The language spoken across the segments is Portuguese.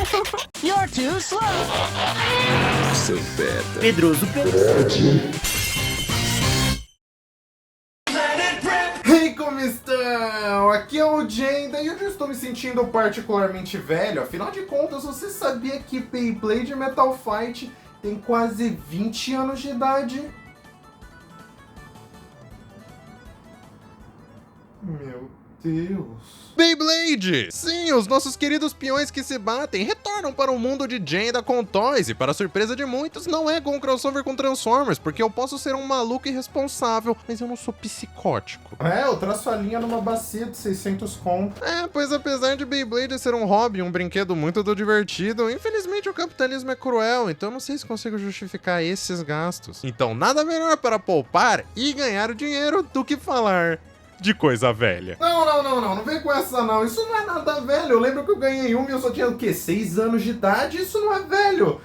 You're too slow. Seu beta. Pedroso Pedroso. Hey, como estão? Aqui é o Jenda e hoje eu estou me sentindo particularmente velho. Afinal de contas, você sabia que Beyblade Metal Fight tem quase 20 anos de idade? Meu Deus. Beyblade! Sim, os nossos queridos peões que se batem retornam para o mundo de Jenda com Toys e, para a surpresa de muitos, não é com um crossover com Transformers, porque eu posso ser um maluco irresponsável, mas eu não sou psicótico. É, eu traço a linha numa bacia de 600 conto. Pois apesar de Beyblade ser um hobby, um brinquedo muito divertido, infelizmente o capitalismo é cruel, então eu não sei se consigo justificar esses gastos. Então nada melhor para poupar e ganhar dinheiro do que falar de coisa velha. Não vem com essa não, isso não é nada velho. Eu lembro que eu ganhei uma e eu só tinha o quê? 6 anos de idade? Isso não é velho.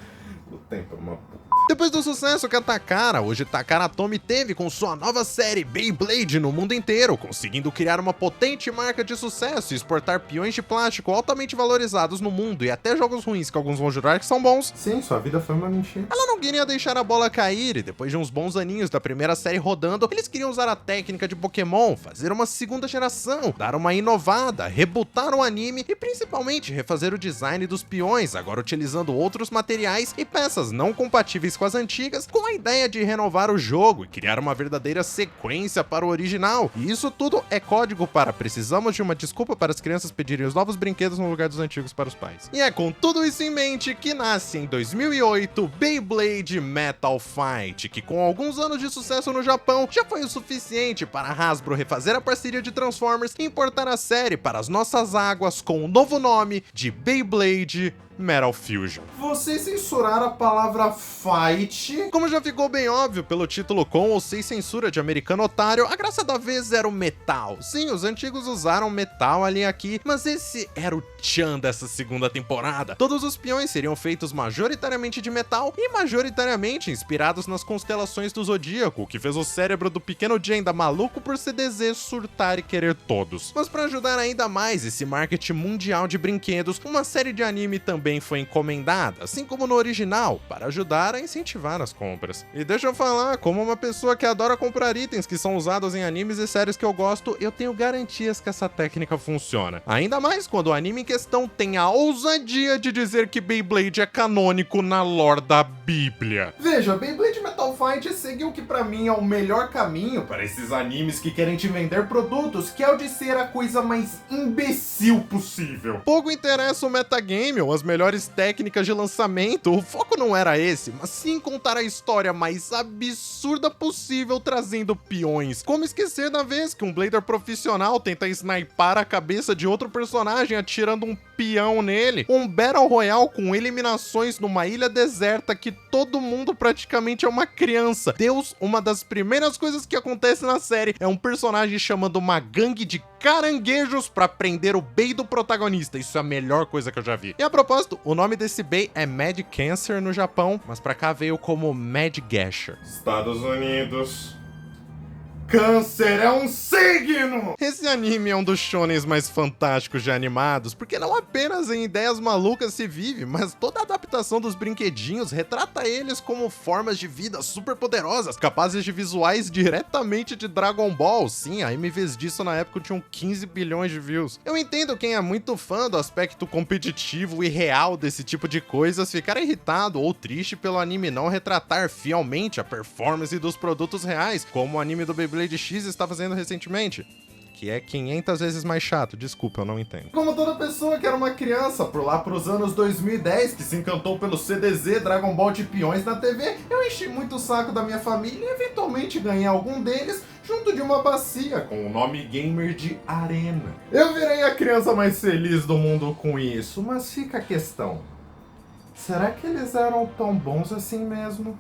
O tempo é uma puta. Depois do sucesso que a Takara, hoje Takara Tomy, teve com sua nova série Beyblade no mundo inteiro, conseguindo criar uma potente marca de sucesso e exportar peões de plástico altamente valorizados no mundo e até jogos ruins que alguns vão jurar que são bons, Sim, sua vida foi uma mentira. ela não queria deixar a bola cair e depois de uns bons aninhos da primeira série rodando, eles queriam usar a técnica de Pokémon, fazer uma segunda geração, dar uma inovada, rebootar o anime e principalmente refazer o design dos peões, agora utilizando outros materiais e peças não compatíveis com as antigas, com a ideia de renovar o jogo e criar uma verdadeira sequência para o original. E isso tudo é código para precisamos de uma desculpa para as crianças pedirem os novos brinquedos no lugar dos antigos para os pais. E é com tudo isso em mente que nasce em 2008 Beyblade Metal Fight, que com alguns anos de sucesso no Japão já foi o suficiente para a Hasbro refazer a parceria de Transformers e importar a série para as nossas águas com o novo nome de Beyblade Metal Fusion. Vocês censuraram a palavra fight? Como já ficou bem óbvio pelo título com ou sem censura de Americano Otário, a graça da vez era o metal. Sim, os antigos usaram metal ali e aqui, mas esse era o tchan dessa segunda temporada. Todos os peões seriam feitos majoritariamente de metal e majoritariamente inspirados nas constelações do Zodíaco, o que fez o cérebro do pequeno Jenda maluco por CDZ surtar e querer todos. Mas para ajudar ainda mais esse marketing mundial de brinquedos, uma série de anime também foi encomendada, assim como no original, para ajudar a incentivar as compras. E deixa eu falar, como uma pessoa que adora comprar itens que são usados em animes e séries que eu gosto, eu tenho garantias que essa técnica funciona. Ainda mais quando o anime em questão tem a ousadia de dizer que Beyblade é canônico na lore da Bíblia. Veja, Beyblade Metal Fight seguiu o que pra mim é o melhor caminho para esses animes que querem te vender produtos, que é o de ser a coisa mais imbecil possível. Pouco interessa o metagame ou as melhores técnicas de lançamento, o foco não era esse, mas sim contar a história mais absurda possível trazendo peões. Como esquecer da vez que um blader profissional tenta snipar a cabeça de outro personagem atirando um peão nele? Um Battle Royale com eliminações numa ilha deserta que todo mundo praticamente é uma criança. Deus, uma das primeiras coisas que acontece na série é um personagem chamando uma gangue de caranguejos pra prender o Bey do protagonista. Isso é a melhor coisa que eu já vi. E a propósito, o nome desse Bey é Mad Cancer no Japão, mas pra cá veio como Mad Gasher. Estados Unidos. Câncer é um signo! Esse anime é um dos shonens mais fantásticos já animados, porque não apenas em ideias malucas se vive, mas toda a adaptação dos brinquedinhos retrata eles como formas de vida super poderosas, capazes de visuais diretamente de Dragon Ball. Sim, AMVs disso na época tinham 15 bilhões de views. Eu entendo quem é muito fã do aspecto competitivo e real desse tipo de coisas ficar irritado ou triste pelo anime não retratar fielmente a performance dos produtos reais, como o anime do Beyblade X está fazendo recentemente, que é 500 vezes mais chato. Desculpa, eu não entendo. Como toda pessoa que era uma criança por lá pros anos 2010, que se encantou pelo CDZ Dragon Ball de peões na TV, eu enchi muito o saco da minha família e eventualmente ganhei algum deles junto de uma bacia com o nome gamer de Arena. Eu virei a criança mais feliz do mundo com isso, mas fica a questão: será que eles eram tão bons assim mesmo?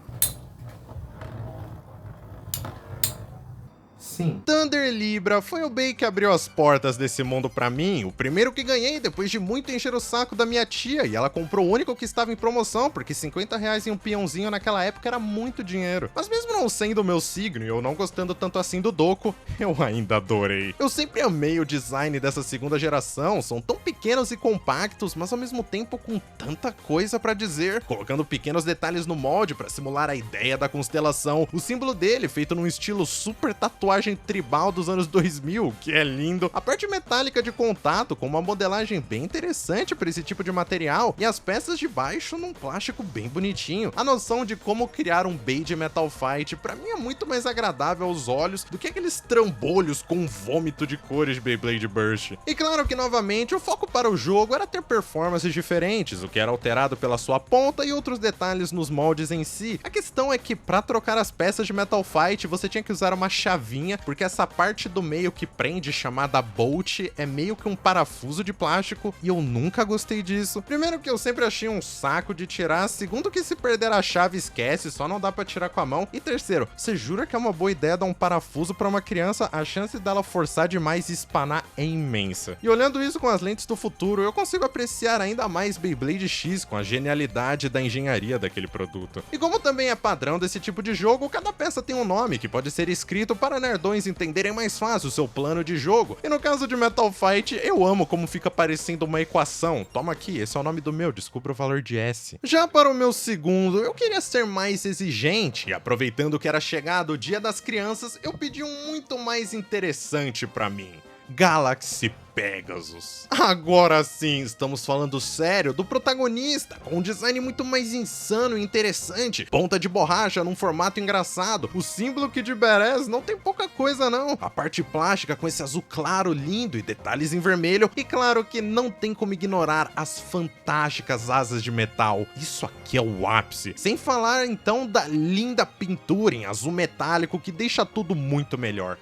assim? Thunder Libra foi o Bey que abriu as portas desse mundo pra mim, o primeiro que ganhei depois de muito encher o saco da minha tia, e ela comprou o único que estava em promoção, porque R$50 em um peãozinho naquela época era muito dinheiro. Mas mesmo não sendo o meu signo e eu não gostando tanto assim do Doco, eu ainda adorei. Eu sempre amei o design dessa segunda geração, são tão pequenos e compactos, mas ao mesmo tempo com tanta coisa pra dizer, colocando pequenos detalhes no molde pra simular a ideia da constelação, o símbolo dele feito num estilo super tatuagem tribal dos anos 2000, que é lindo, a parte metálica de contato com uma modelagem bem interessante para esse tipo de material e as peças de baixo num plástico bem bonitinho. A noção de como criar um Bey de Metal Fight pra mim é muito mais agradável aos olhos do que aqueles trambolhos com vômito de cores de Beyblade Burst. E claro que novamente o foco para o jogo era ter performances diferentes, o que era alterado pela sua ponta e outros detalhes nos moldes em si. A questão é que para trocar as peças de Metal Fight você tinha que usar uma chavinha, porque essa parte do meio que prende, chamada bolt, é meio que um parafuso de plástico e eu nunca gostei disso. Primeiro que eu sempre achei um saco de tirar, segundo que se perder a chave esquece, só não dá pra tirar com a mão, e terceiro, você jura que é uma boa ideia dar um parafuso pra uma criança? A chance dela forçar demais e espanar é imensa. E olhando isso com as lentes do futuro, eu consigo apreciar ainda mais Beyblade X com a genialidade da engenharia daquele produto. E como também é padrão desse tipo de jogo, cada peça tem um nome que pode ser escrito para nerdões entenderem mais fácil o seu plano de jogo. E no caso de Metal Fight, eu amo como fica parecendo uma equação. Toma aqui, esse é o nome do meu, descubra o valor de S. Já para o meu segundo, eu queria ser mais exigente, e aproveitando que era chegado o Dia das Crianças, eu pedi um muito mais interessante para mim. Galaxy Pegasus. Agora sim, estamos falando sério do protagonista, com um design muito mais insano e interessante, ponta de borracha num formato engraçado, o símbolo Kid Badass não tem pouca coisa não, a parte plástica com esse azul claro lindo e detalhes em vermelho, e claro que não tem como ignorar as fantásticas asas de metal, isso aqui é o ápice, sem falar então da linda pintura em azul metálico que deixa tudo muito melhor.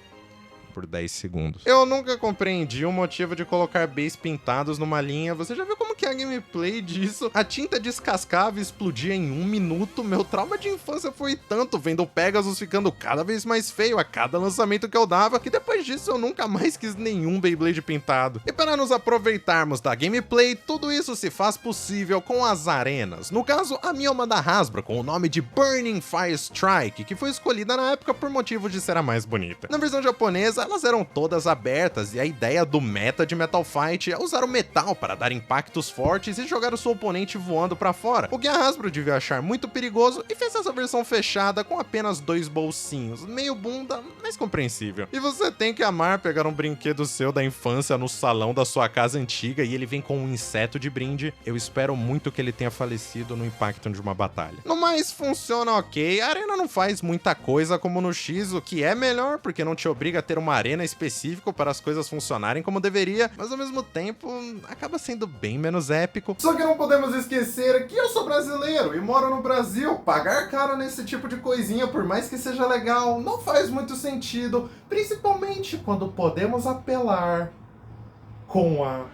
Por 10 segundos. Eu nunca compreendi o motivo de colocar Beys pintados numa linha. Você já viu como que é a gameplay disso? A tinta descascava e explodia em 1 minuto. Meu trauma de infância foi tanto vendo o Pegasus ficando cada vez mais feio a cada lançamento que eu dava, que depois disso eu nunca mais quis nenhum Beyblade pintado. E para nos aproveitarmos da gameplay, tudo isso se faz possível com as arenas. No caso, a minha é uma da Hasbro, com o nome de Burning Fire Strike, que foi escolhida na época por motivo de ser a mais bonita. Na versão japonesa, elas eram todas abertas e a ideia do meta de Metal Fight é usar o metal para dar impactos fortes e jogar o seu oponente voando para fora, o que a Hasbro devia achar muito perigoso e fez essa versão fechada com apenas 2 bolsinhos, meio bunda, mas compreensível. E você tem que amar pegar um brinquedo seu da infância no salão da sua casa antiga e ele vem com um inseto de brinde, eu espero muito que ele tenha falecido no impacto de uma batalha. No mais, funciona ok, a arena não faz muita coisa como no X, o que é melhor porque não te obriga a ter uma arena específica para as coisas funcionarem como deveria, mas ao mesmo tempo acaba sendo bem menos épico. Só que não podemos esquecer que eu sou brasileiro e moro no Brasil. Pagar caro nesse tipo de coisinha, por mais que seja legal, não faz muito sentido, principalmente quando podemos apelar com a...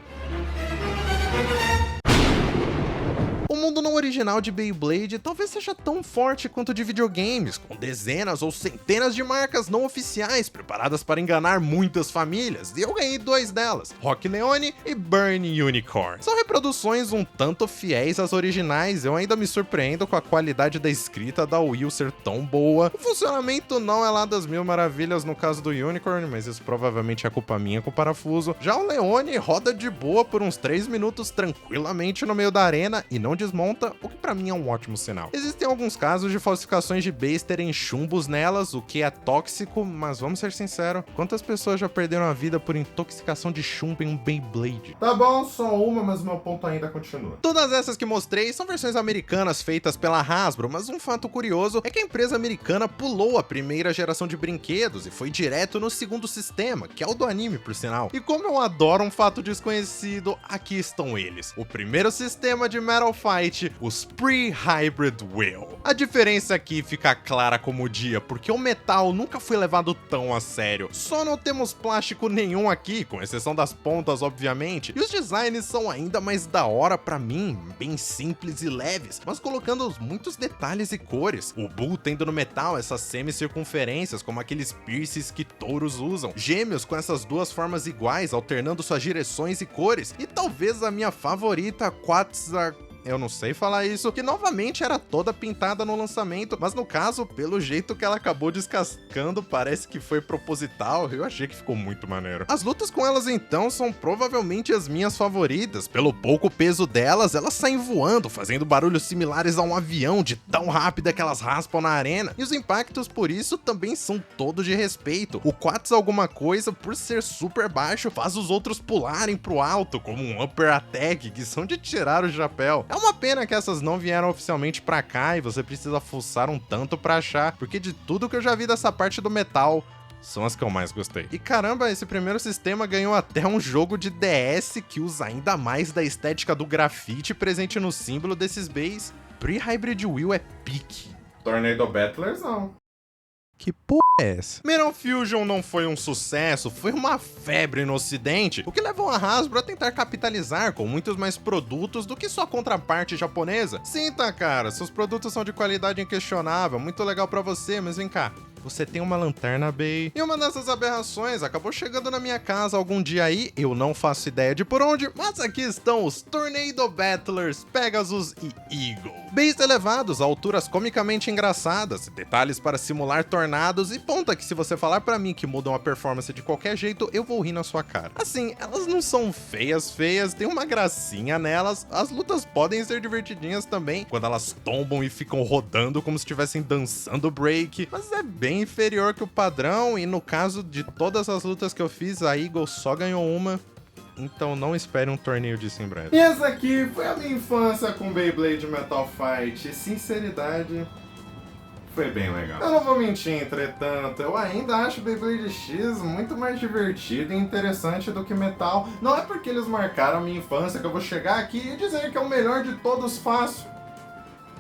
O mundo não original de Beyblade talvez seja tão forte quanto de videogames, com dezenas ou centenas de marcas não oficiais preparadas para enganar muitas famílias, e eu ganhei 2 delas, Rock Leone e Burn Unicorn. São reproduções um tanto fiéis às originais, eu ainda me surpreendo com a qualidade da escrita da Will ser tão boa. O funcionamento não é lá das mil maravilhas no caso do Unicorn, mas isso provavelmente é culpa minha com o parafuso. Já o Leone roda de boa por uns 3 minutos tranquilamente no meio da arena e não desmonta, o que pra mim é um ótimo sinal. Existem alguns casos de falsificações de Beys terem chumbos nelas, o que é tóxico, mas vamos ser sinceros, quantas pessoas já perderam a vida por intoxicação de chumbo em um Beyblade? Tá bom, só uma, mas meu ponto ainda continua. Todas essas que mostrei são versões americanas feitas pela Hasbro, mas um fato curioso é que a empresa americana pulou a primeira geração de brinquedos e foi direto no segundo sistema, que é o do anime, por sinal. E como eu adoro um fato desconhecido, aqui estão eles. O primeiro sistema de Metal Fight, o os Pre-Hybrid Wheel. A diferença aqui fica clara como o dia, porque o metal nunca foi levado tão a sério. Só não temos plástico nenhum aqui, com exceção das pontas, obviamente, e os designs são ainda mais da hora pra mim, bem simples e leves, mas colocando muitos detalhes e cores. O Bull tendo no metal essas semicircunferências, como aqueles piercings que touros usam, gêmeos com essas duas formas iguais, alternando suas direções e cores, e talvez a minha favorita, Quetzalcoatl, eu não sei falar isso, que novamente era toda pintada no lançamento, mas no caso, pelo jeito que ela acabou descascando, parece que foi proposital, eu achei que ficou muito maneiro. As lutas com elas então são provavelmente as minhas favoritas, pelo pouco peso delas, elas saem voando, fazendo barulhos similares a um avião de tão rápida que elas raspam na arena, e os impactos por isso também são todos de respeito. O Quetzalcoatl alguma coisa, por ser super baixo, faz os outros pularem pro alto, como um upper attack, que são de tirar o chapéu. É uma pena que essas não vieram oficialmente pra cá e você precisa fuçar um tanto pra achar, porque de tudo que eu já vi dessa parte do metal, são as que eu mais gostei. E caramba, esse primeiro sistema ganhou até um jogo de DS que usa ainda mais da estética do grafite presente no símbolo desses bays. Pre-Hybrid Wheel é pique. Tornado Battlers não. Que porra é essa? Metal Fusion não foi um sucesso, foi uma febre no ocidente, o que levou a Hasbro a tentar capitalizar com muitos mais produtos do que sua contraparte japonesa. Sinta, cara, seus produtos são de qualidade inquestionável, muito legal pra você, mas vem cá. Você tem uma lanterna, Bay. E uma dessas aberrações acabou chegando na minha casa algum dia aí, eu não faço ideia de por onde, mas aqui estão os Tornado Battlers, Pegasus e Eagle. Bays elevados a alturas comicamente engraçadas, detalhes para simular tornados e ponta que se você falar pra mim que mudam a performance de qualquer jeito, eu vou rir na sua cara. Assim, elas não são feias, tem uma gracinha nelas, as lutas podem ser divertidinhas também, quando elas tombam e ficam rodando como se estivessem dançando break, mas é bem inferior que o padrão, e no caso de todas as lutas que eu fiz, a Eagle só ganhou uma, então não espere um torneio disso em breve. E essa aqui foi a minha infância com Beyblade Metal Fight, e sinceridade, foi bem legal. Eu não vou mentir, entretanto, eu ainda acho Beyblade X muito mais divertido e interessante do que Metal. Não é porque eles marcaram a minha infância que eu vou chegar aqui e dizer que é o melhor de todos fácil.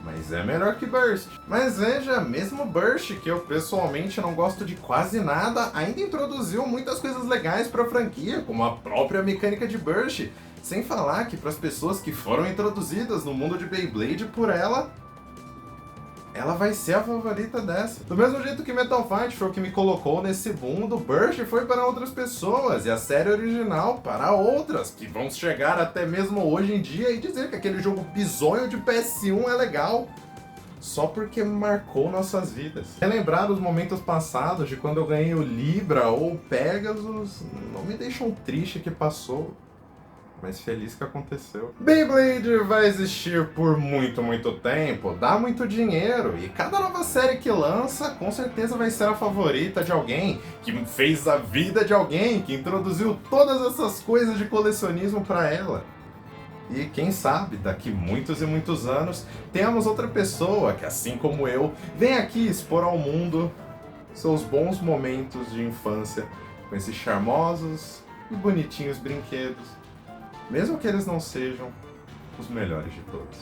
Mas é melhor que Burst. Mas veja, mesmo Burst, que eu pessoalmente não gosto de quase nada, ainda introduziu muitas coisas legais pra franquia, como a própria mecânica de Burst. Sem falar que para as pessoas que foram introduzidas no mundo de Beyblade por ela vai ser a favorita dessa. Do mesmo jeito que Metal Fight foi o que me colocou nesse mundo, Burst foi para outras pessoas, e a série original para outras, que vão chegar até mesmo hoje em dia e dizer que aquele jogo bizonho de PS1 é legal, só porque marcou nossas vidas. Relembrar os momentos passados de quando eu ganhei o Libra ou o Pegasus não me deixam triste que passou, mas feliz que aconteceu. Beyblade vai existir por muito, muito tempo, dá muito dinheiro, e cada nova série que lança, com certeza vai ser a favorita de alguém, que fez a vida de alguém, que introduziu todas essas coisas de colecionismo pra ela. E quem sabe, daqui muitos e muitos anos, tenhamos outra pessoa que, assim como eu, vem aqui expor ao mundo seus bons momentos de infância com esses charmosos e bonitinhos brinquedos, mesmo que eles não sejam os melhores de todos.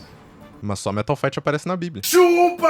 Mas só Metal Fight aparece na Bíblia. Chupa!